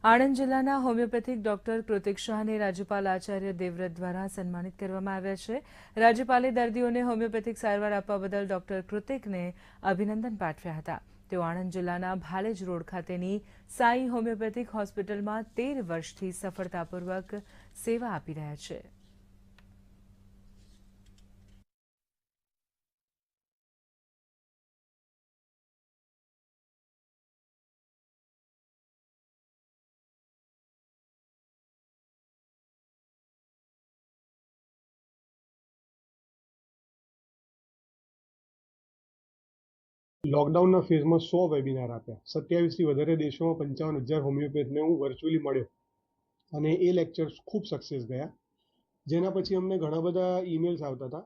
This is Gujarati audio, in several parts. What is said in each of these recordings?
આણંદ જિલ્લાના હોમિયોપેથિક ડોક્ટર કૃતિક શાહને રાજ્યપાલ આચાર્ય દેવવ્રત દ્વારા સન્માનિત કરવામાં આવ્યા છે. રાજ્યપાલે દર્દીઓને હોમિયોપેથિક સારવાર આપવા બદલ ડોક્ટર કૃતિકને અભિનંદન પાઠવ્યા હતા. તેઓ આણંદ જિલ્લાના ભાલેજ રોડ ખાતેની સાઈ હોમિયોપેથિક હોસ્પિટલમાં 13 વર્ષથી સફળતાપૂર્વક સેવા આપી રહ્યા છે. લોકડાઉનના ફેઝમાં 100 વેબિનાર આપ્યા. 27થી વધારે દેશોમાં 55,000 હોમિયોપેથને હું વર્ચ્યુઅલી મળ્યો અને એ લેક્ચર્સ ખૂબ સક્સેસ ગયા. જેના પછી અમને ઘણા બધા ઈમેલ્સ આવતા હતા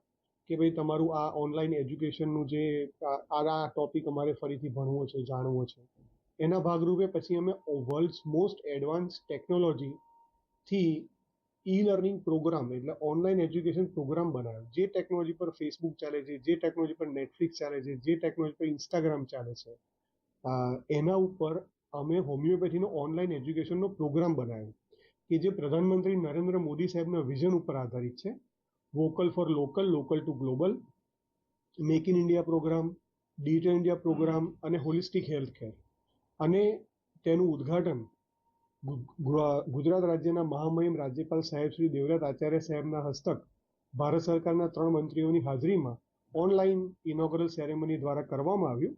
કે ભાઈ તમારું આ ઓનલાઈન એજ્યુકેશનનું જે આ ટોપિક અમારે ફરીથી ભણવો છે, જાણવો છે. એના ભાગરૂપે પછી અમે વર્લ્ડ્સ મોસ્ટ એડવાન્સ ટેકનોલોજીથી ઈ લર્નિંગ પ્રોગ્રામ એટલે ઓનલાઈન એજ્યુકેશન પ્રોગ્રામ બનાવ્યો. જે ટેકનોલોજી પર ફેસબુક ચાલે છે, જે ટેકનોલોજી પર નેટફ્લિક્સ ચાલે છે, જે ટેકનોલોજી પર ઇન્સ્ટાગ્રામ ચાલે છે, એના ઉપર અમે હોમિયોપેથીનો ઓનલાઈન એજ્યુકેશનનો પ્રોગ્રામ બનાવ્યો કે જે પ્રધાનમંત્રી નરેન્દ્ર મોદી સાહેબના વિઝન ઉપર આધારિત છે. Vocal for local, local to global, make in India program, digital India program અને હોલિસ્ટિક હેલ્થ કેર. અને તેનું ઉદ્ઘાટન ગુજરાત રાજ્યના મહામહિમ રાજ્યપાલ સાહેબ શ્રી દેવવ્રત આચાર્ય સાહેબના હસ્તક ભારત સરકારના 3 મંત્રીઓની હાજરીમાં ઓનલાઈન ઇનોગ્રલ સેરેમની દ્વારા કરવામાં આવ્યું.